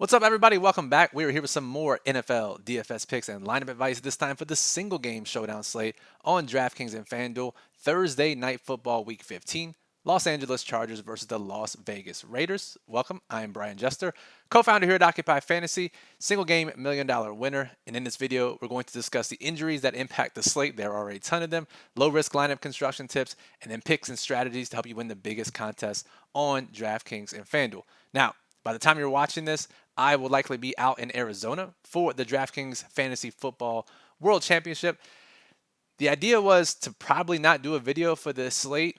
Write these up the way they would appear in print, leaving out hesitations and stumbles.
What's up, everybody? Welcome back. We are here with some more NFL DFS picks and lineup advice, this time for the single game showdown slate on DraftKings and FanDuel. Thursday Night Football Week 15. Los Angeles Chargers versus the Las Vegas Raiders. Welcome. I am Brian Jester, co-founder here at Occupy Fantasy, single game $1 million winner. And in this video, we're going to discuss the injuries that impact the slate. There are a ton of them, low risk lineup construction tips, and then picks and strategies to help you win the biggest contests on DraftKings and FanDuel. Now, by the time you're watching this, I will likely be out in Arizona for the DraftKings Fantasy Football World Championship. The idea was to probably not do a video for this slate,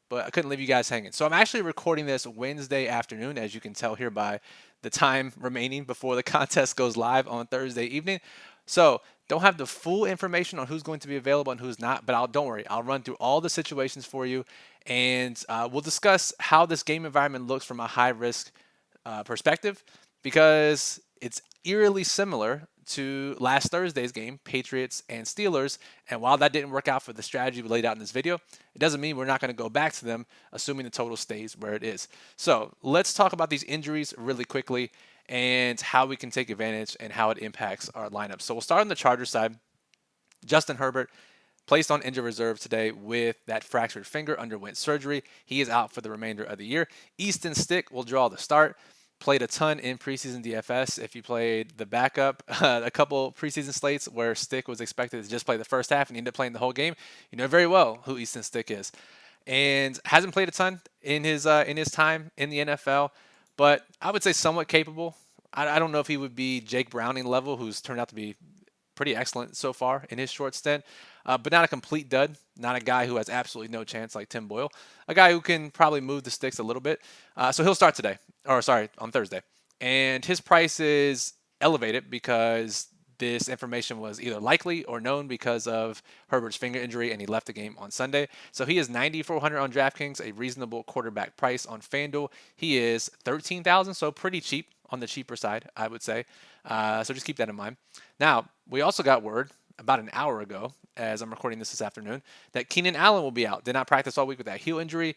but I couldn't leave you guys hanging. So I'm actually recording this Wednesday afternoon, as you can tell here by the time remaining before the contest goes live on Thursday evening. So don't have the full information on who's going to be available and who's not, but don't worry. I'll run through all the situations for you, and we'll discuss how this game environment looks from a high-risk perspective, because it's eerily similar to last Thursday's game, Patriots and Steelers. And while that didn't work out for the strategy we laid out in this video, it doesn't mean we're not going to go back to them, assuming the total stays where it is. So let's talk about these injuries really quickly and how we can take advantage and how it impacts our lineup. So we'll start on the Chargers side. Justin Herbert placed on injured reserve today with that fractured finger, underwent surgery. He is out for the remainder of the year. Easton Stick will draw the start. Played a ton in preseason DFS. If you played the backup, a couple preseason slates where Stick was expected to just play the first half and he ended up playing the whole game, you know very well who Easton Stick is. And hasn't played a ton in his time in the NFL, but I would say somewhat capable. I don't know if he would be Jake Browning level, who's turned out to be pretty excellent so far in his short stint, but not a complete dud, not a guy who has absolutely no chance like Tim Boyle, a guy who can probably move the sticks a little bit. So he'll start today, on Thursday. And his price is elevated because this information was either likely or known because of Herbert's finger injury, and he left the game on Sunday. So he is 9,400 on DraftKings, a reasonable quarterback price on FanDuel. He is 13,000, so pretty cheap, on the cheaper side, I would say. So just keep that in mind. Now, we also got word about an hour ago, as I'm recording this afternoon, that Keenan Allen will be out. Did not practice all week with that heel injury.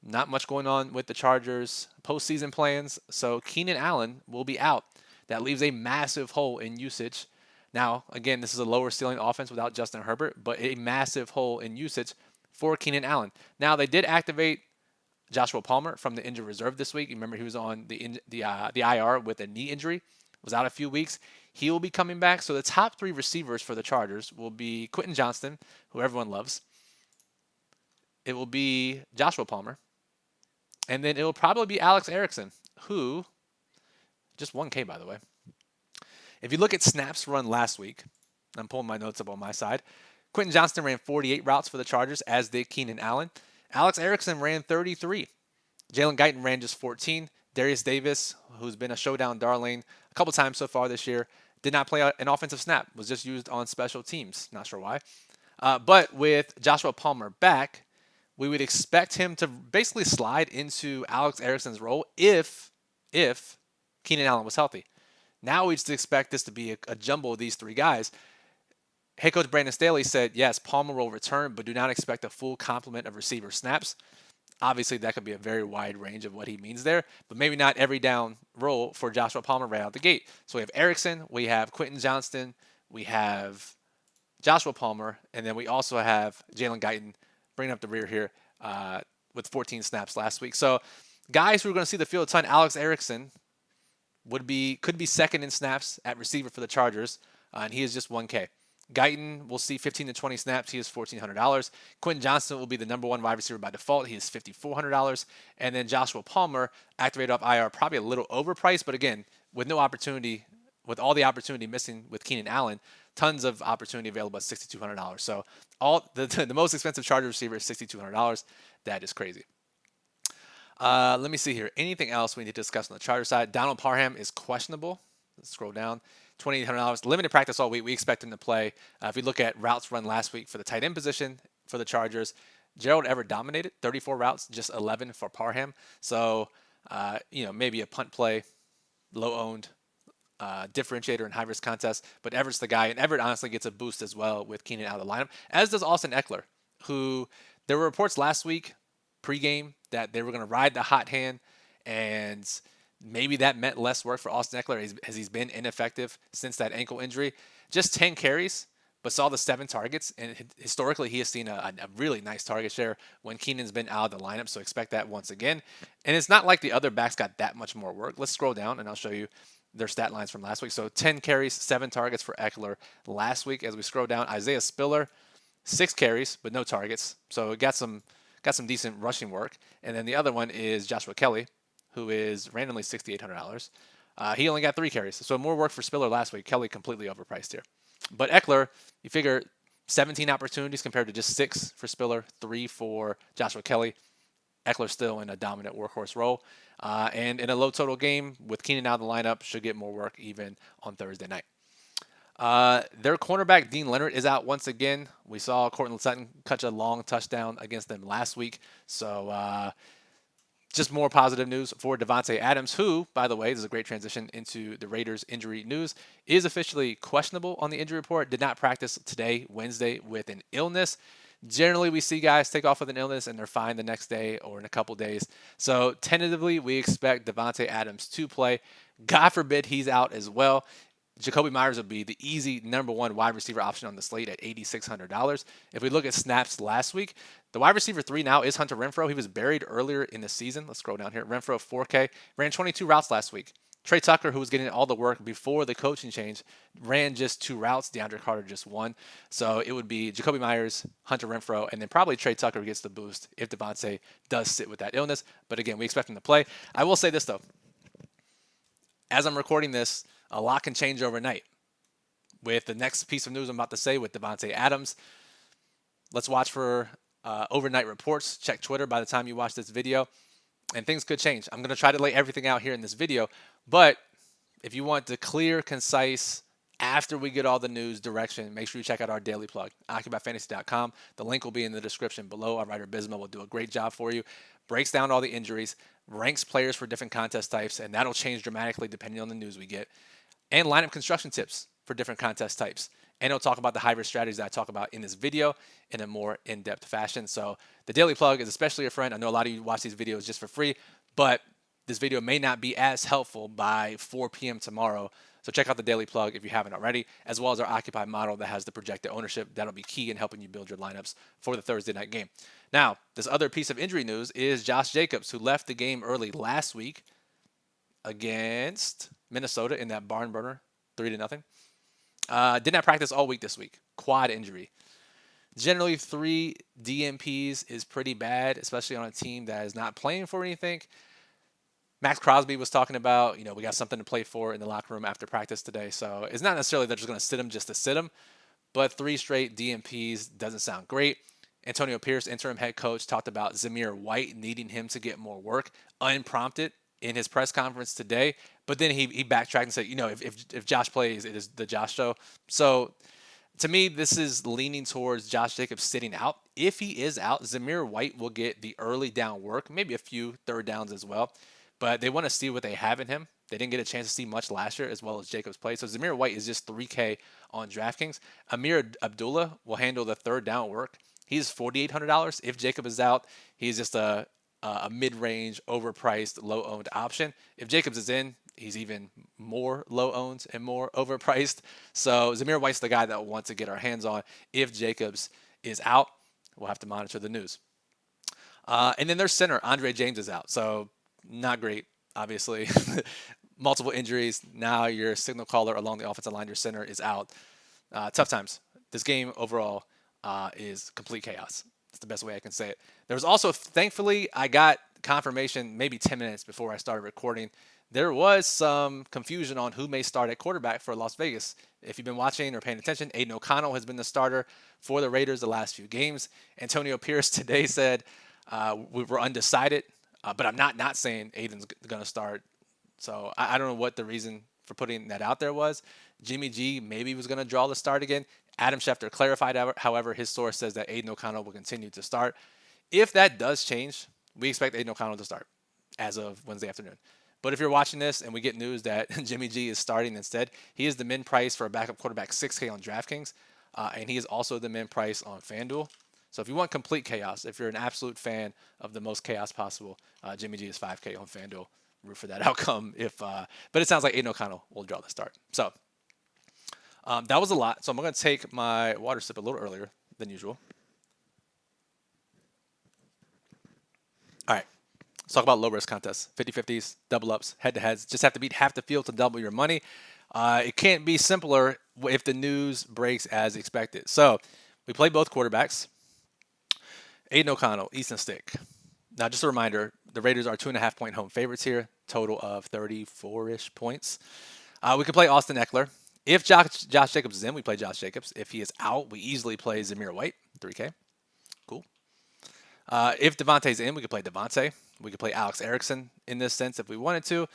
Not much going on with the Chargers' postseason plans, so Keenan Allen will be out. That leaves a massive hole in usage. Now, again, this is a lower ceiling offense without Justin Herbert, but a massive hole in usage for Keenan Allen. Now, they did activate Joshua Palmer from the injured reserve this week. You remember he was on the IR with a knee injury, was out a few weeks. He will be coming back. So the top three receivers for the Chargers will be Quentin Johnston, who everyone loves. It will be Joshua Palmer. And then it will probably be Alex Erickson, who, just 1K by the way. If you look at snaps run last week, I'm pulling my notes up on my side, Quentin Johnston ran 48 routes for the Chargers, as did Keenan Allen. Alex Erickson ran 33. Jalen Guyton ran just 14. Darius Davis, who's been a showdown darling a couple times so far this year, did not play an offensive snap, was just used on special teams. Not sure why. But with Joshua Palmer back, we would expect him to basically slide into Alex Erickson's role if Keenan Allen was healthy. Now we just expect this to be a jumble of these three guys. Head coach Brandon Staley said, yes, Palmer will return, but do not expect a full complement of receiver snaps. Obviously, that could be a very wide range of what he means there, but maybe not every down role for Joshua Palmer right out the gate. So we have Erickson, we have Quentin Johnston, we have Joshua Palmer, and then we also have Jalen Guyton bringing up the rear here with 14 snaps last week. So guys who are going to see the field a ton, Alex Erickson could be second in snaps at receiver for the Chargers, and he is just 1K. Guyton will see 15 to 20 snaps. He is $1,400. Quentin Johnston will be the number one wide receiver by default. He is $5,400. And then Joshua Palmer, activated off IR, probably a little overpriced, but again, with no opportunity, with all the opportunity missing with Keenan Allen, tons of opportunity available at $6,200. So all the most expensive Charger receiver is $6,200. That is crazy. Let me see here. Anything else we need to discuss on the Charger side? Donald Parham is questionable. Let's scroll down. $2,800. Limited practice all week. We expect him to play. If we look at routes run last week for the tight end position for the Chargers, Gerald Everett dominated. 34 routes, just 11 for Parham. So, maybe a punt play, low-owned, differentiator in high-risk contests. But Everett's the guy, and Everett honestly gets a boost as well with Keenan out of the lineup, as does Austin Eckler, who there were reports last week pregame that they were going to ride the hot hand and Maybe that meant less work for Austin Eckler as he's been ineffective since that ankle injury. Just 10 carries, but saw the 7 targets. And historically, he has seen a really nice target share when Keenan's been out of the lineup. So expect that once again. And it's not like the other backs got that much more work. Let's scroll down and I'll show you their stat lines from last week. So 10 carries, 7 targets for Eckler last week. As we scroll down, Isaiah Spiller, 6 carries, but no targets. So it got some decent rushing work. And then the other one is Joshua Kelly, who is randomly $6,800. He only got 3 carries. So more work for Spiller last week. Kelly completely overpriced here. But Eckler, you figure 17 opportunities compared to just 6 for Spiller, 3 for Joshua Kelly. Eckler still in a dominant workhorse role. And in a low total game with Keenan out of the lineup, should get more work even on Thursday night. Their cornerback, Dean Leonard, is out once again. We saw Courtland Sutton catch a long touchdown against them last week. So just more positive news for Davante Adams, who, by the way, this is a great transition into the Raiders injury news, is officially questionable on the injury report. Did not practice today, Wednesday, with an illness. Generally, we see guys take off with an illness and they're fine the next day or in a couple days. So tentatively, we expect Davante Adams to play. God forbid he's out as well. Jacoby Myers would be the easy #1 wide receiver option on the slate at $8,600. If we look at snaps last week, the wide receiver 3 now is Hunter Renfrow. He was buried earlier in the season. Let's scroll down here. Renfrow, 4K, ran 22 routes last week. Trey Tucker, who was getting all the work before the coaching change, ran just 2 routes. DeAndre Carter just 1. So it would be Jacoby Myers, Hunter Renfrow, and then probably Trey Tucker gets the boost if Devontae does sit with that illness. But again, we expect him to play. I will say this, though. As I'm recording this, a lot can change overnight. With the next piece of news I'm about to say with Davante Adams, let's watch for overnight reports. Check Twitter by the time you watch this video, and things could change. I'm going to try to lay everything out here in this video, but if you want the clear, concise, after we get all the news direction, make sure you check out our daily plug, OccupyFantasy.com. The link will be in the description below. Our writer Bisma will do a great job for you. Breaks down all the injuries, ranks players for different contest types, and that'll change dramatically depending on the news we get. And lineup construction tips for different contest types. And it'll talk about the hybrid strategies that I talk about in this video in a more in-depth fashion. So the daily plug is especially a friend. I know a lot of you watch these videos just for free, but this video may not be as helpful by 4 p.m. tomorrow. So check out the daily plug if you haven't already, as well as our Occupy model that has the projected ownership. That'll be key in helping you build your lineups for the Thursday night game. Now, this other piece of injury news is Josh Jacobs, who left the game early last week against Minnesota in that barn burner, 3-0. Did not practice all week this week. Quad injury. Generally, 3 DNPs is pretty bad, especially on a team that is not playing for anything. Max Crosby was talking about, we got something to play for in the locker room after practice today. So it's not necessarily they're just going to sit him just to sit him, but 3 straight DNPs doesn't sound great. Antonio Pierce, interim head coach, talked about Zamir White needing him to get more work, unprompted in his press conference today. But then he backtracked and said, if Josh plays, it is the Josh show. So to me, this is leaning towards Josh Jacobs sitting out. If he is out, Zamir White will get the early down work, maybe a few third downs as well. But they want to see what they have in him. They didn't get a chance to see much last year as well as Jacobs played. So Zamir White is just 3K on DraftKings. Amir Abdullah will handle the third down work. He's $4,800. If Jacob is out, he's just a mid-range, overpriced, low-owned option. If Jacobs is in, he's even more low-owned and more overpriced. So Zamir White's the guy that we'll want to get our hands on. If Jacobs is out, we'll have to monitor the news. And then their center, Andre James, is out. So not great, obviously. Multiple injuries. Now your signal caller along the offensive line, your center, is out. Tough times. This game overall is complete chaos. That's the best way I can say it. There was also, thankfully, I got confirmation maybe 10 minutes before I started recording. There was some confusion on who may start at quarterback for Las Vegas. If you've been watching or paying attention, Aiden O'Connell has been the starter for the Raiders the last few games. Antonio Pierce today said we were undecided, but I'm not saying Aiden's going to start. So I don't know what the reason for putting that out there was. Jimmy G maybe was going to draw the start again. Adam Schefter clarified, however, his source says that Aiden O'Connell will continue to start. If that does change, we expect Aiden O'Connell to start as of Wednesday afternoon. But if you're watching this and we get news that Jimmy G is starting instead, he is the min price for a backup quarterback, 6K on DraftKings, and he is also the min price on FanDuel. So if you want complete chaos, if you're an absolute fan of the most chaos possible, Jimmy G is 5K on FanDuel. root for that outcome but it sounds like Aiden O'Connell will draw the start. So that was a lot. So I'm going to take my water sip a little earlier than usual. All right. Let's talk about low risk contests. 50-50s, double ups, head to heads. Just have to beat half the field to double your money. It can't be simpler if the news breaks as expected. So we play both quarterbacks. Aiden O'Connell, Easton Stick. Now, just a reminder, the Raiders are 2.5-point home favorites here, total of 34-ish points. We can play Austin Eckler. If Josh Jacobs is in, we play Josh Jacobs. If he is out, we easily play Zamir White, 3K. Cool. If Devontae's in, we could play Devontae. We could play Alex Erickson in this sense if we wanted to.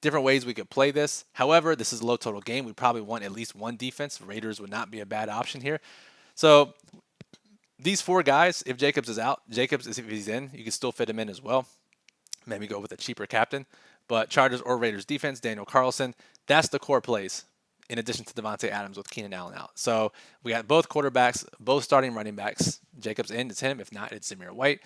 Different ways we could play this. However, this is a low total game. We probably want at least one defense. Raiders would not be a bad option here. So these four guys, if Jacobs is out, if he's in, you can still fit him in as well. Maybe go with a cheaper captain. But Chargers or Raiders defense, Daniel Carlson, that's the core plays, in addition to Devontae Adams with Keenan Allen out. So we got both quarterbacks, both starting running backs. Jacobs in, it's him. If not, it's Zamir White.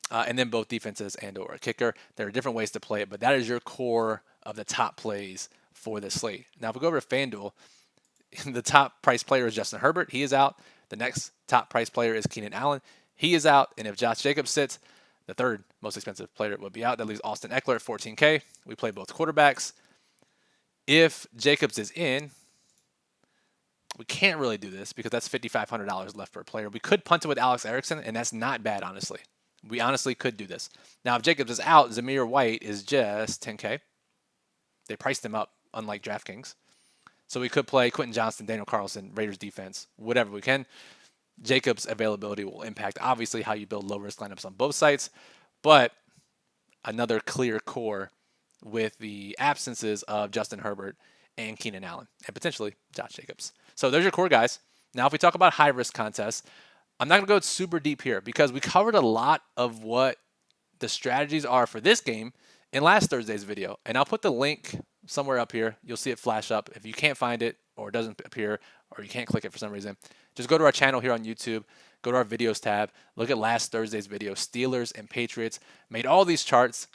And then both defenses and or a kicker. There are different ways to play it, but that is your core of the top plays for this slate. Now, if we go over to FanDuel, the top price player is Justin Herbert. He is out. The next top price player is Keenan Allen. He is out. And if Josh Jacobs sits, the third most expensive player would be out. That leaves Austin Eckler at 14K. We play both quarterbacks. If Jacobs is in, we can't really do this because that's $5,500 left per player. We could punt it with Alex Erickson, and that's not bad, honestly. We honestly could do this. Now, if Jacobs is out, Zamir White is just 10K. They priced him up, unlike DraftKings. So we could play Quentin Johnston, Daniel Carlson, Raiders defense, whatever we can. Jacobs' availability will impact, obviously, how you build low-risk lineups on both sites. But another clear core with the absences of Justin Herbert and Keenan Allen, and potentially Josh Jacobs. So there's your core guys. Now, if we talk about high-risk contests, I'm not going to go super deep here because we covered a lot of what the strategies are for this game in last Thursday's video. And I'll put the link somewhere up here. You'll see it flash up. If you can't find it or it doesn't appear or you can't click it for some reason, just go to our channel here on YouTube, go to our videos tab, look at last Thursday's video. Steelers and Patriots made all these charts,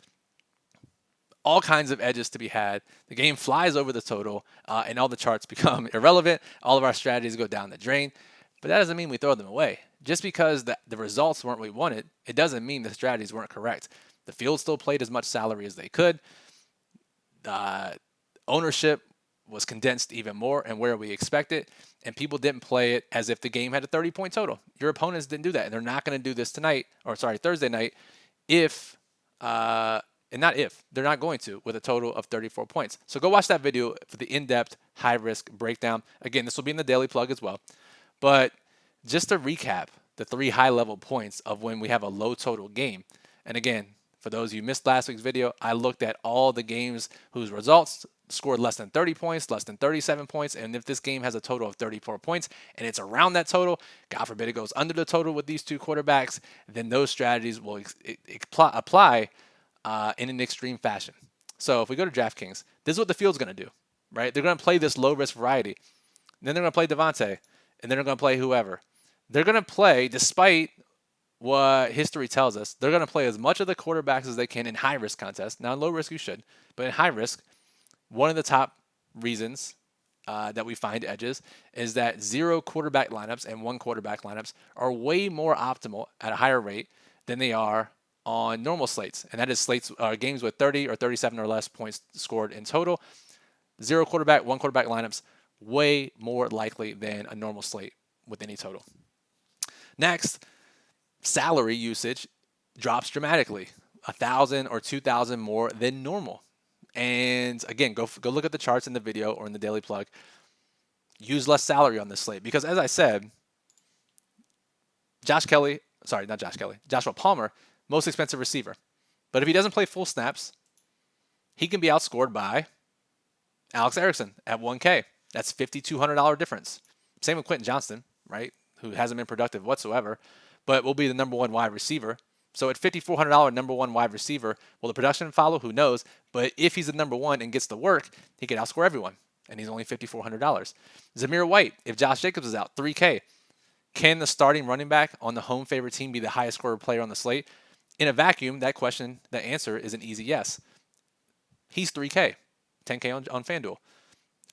all kinds of edges to be had. The game flies over the total and all the charts become irrelevant. All of our strategies go down the drain. But that doesn't mean we throw them away. Just because the results weren't what we wanted, it doesn't mean the strategies weren't correct. The field still played as much salary as they could. Ownership was condensed even more and where we expected, and people didn't play it as if the game had a 30-point total. Your opponents didn't do that, and they're not going to do this Thursday night they're not going to with a total of 34 points. So go watch that video for the in-depth high-risk breakdown. Again, this will be in the daily plug as well. But just to recap the 3 high-level points of when we have a low total game. And again, for those of you who missed last week's video, I looked at all the games whose results scored less than 30 points, less than 37 points. And if this game has a total of 34 points and it's around that total, God forbid it goes under the total with these two quarterbacks, then those strategies will apply in an extreme fashion. So if we go to DraftKings, this is what the field's going to do, right? They're going to play this low-risk variety. And then they're going to play Devontae. And then they're going to play whoever. They're going to play, despite what history tells us, they're going to play as much of the quarterbacks as they can in high-risk contests. Now, in low risk, you should. But in high risk, one of the top reasons that we find edges is that 0 quarterback lineups and 1 quarterback lineups are way more optimal at a higher rate than they are on normal slates. And that is games with 30 or 37 or less points scored in total. 0 quarterback, 1 quarterback lineups, way more likely than a normal slate with any total. Next, salary usage drops dramatically, 1,000 or 2,000 more than normal. And again, go look at the charts in the video or in the daily plug. Use less salary on this slate because, as I said, Joshua Palmer, most expensive receiver. But if he doesn't play full snaps, he can be outscored by Alex Erickson at 1K. That's $5,200 difference. Same with Quentin Johnston, right, who hasn't been productive whatsoever, but will be the number 1 wide receiver. So at $5,400 number 1 wide receiver, will the production follow? Who knows? But if he's the number 1 and gets the work, he can outscore everyone, and he's only $5,400. Zamir White, if Josh Jacobs is out, 3K. Can the starting running back on the home favorite team be the highest scorer player on the slate? In a vacuum, the answer is an easy yes. He's 3K, 10K on FanDuel.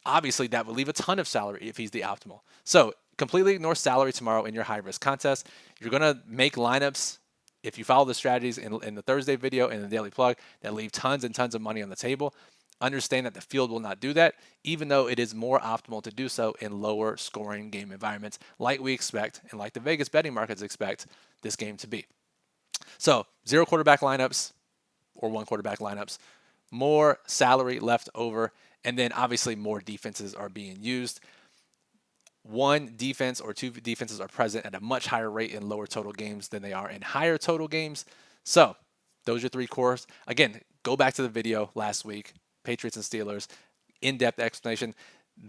Obviously, that would leave a ton of salary if he's the optimal. So completely ignore salary tomorrow in your high-risk contest. You're going to make lineups, if you follow the strategies in the Thursday video and the daily plug, that leave tons and tons of money on the table. Understand that the field will not do that, even though it is more optimal to do so in lower scoring game environments like we expect and like the Vegas betting markets expect this game to be. So 0 quarterback lineups or 1 quarterback lineups, more salary left over, and then obviously more defenses are being used. 1 defense or 2 defenses are present at a much higher rate in lower total games than they are in higher total games. So those are 3 cores. Again, go back to the video last week, Patriots and Steelers, in-depth explanation.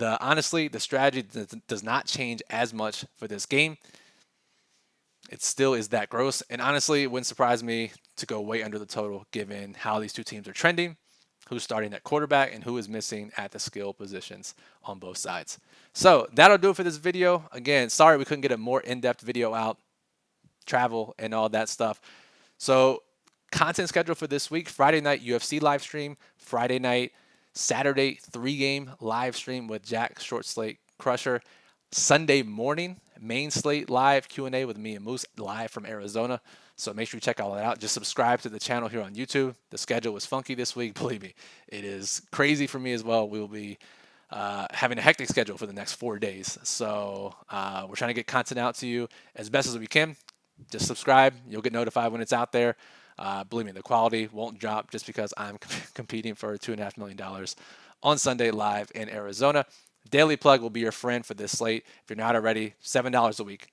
Honestly, the strategy does not change as much for this game. It still is that gross. And honestly, it wouldn't surprise me to go way under the total given how these 2 teams are trending, who's starting at quarterback, and who is missing at the skill positions on both sides. So that'll do it for this video. Again, sorry we couldn't get a more in-depth video out, travel and all that stuff. So content schedule for this week: Friday night UFC live stream, Friday night, Saturday 3-game live stream with Jack Short Slate Crusher, Sunday morning main slate live Q&A with me and Moose live from Arizona. So make sure you check all that out. Just subscribe to the channel here on YouTube. The schedule was funky this week. Believe me, it is crazy for me as well. We will be having a hectic schedule for the next 4 days. So we're trying to get content out to you as best as we can. Just subscribe. You'll get notified when it's out there. Believe me, the quality won't drop just because I'm competing for $2.5 million on Sunday live in Arizona. Daily plug will be your friend for this slate. If you're not already, $7 a week.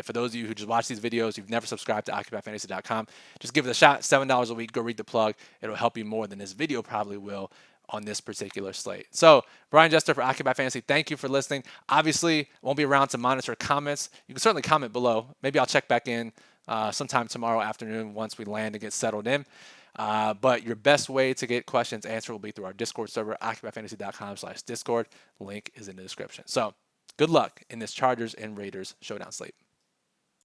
For those of you who just watch these videos, you've never subscribed to OccupyFantasy.com, just give it a shot. $7 a week. Go read the plug. It'll help you more than this video probably will on this particular slate. So, Brian Jester for Occupy Fantasy, thank you for listening. Obviously, won't be around to monitor comments. You can certainly comment below. Maybe I'll check back in sometime tomorrow afternoon once we land and get settled in. But your best way to get questions answered will be through our Discord server, OccupyFantasy.com/Discord. Link is in the description. So, good luck in this Chargers and Raiders showdown slate.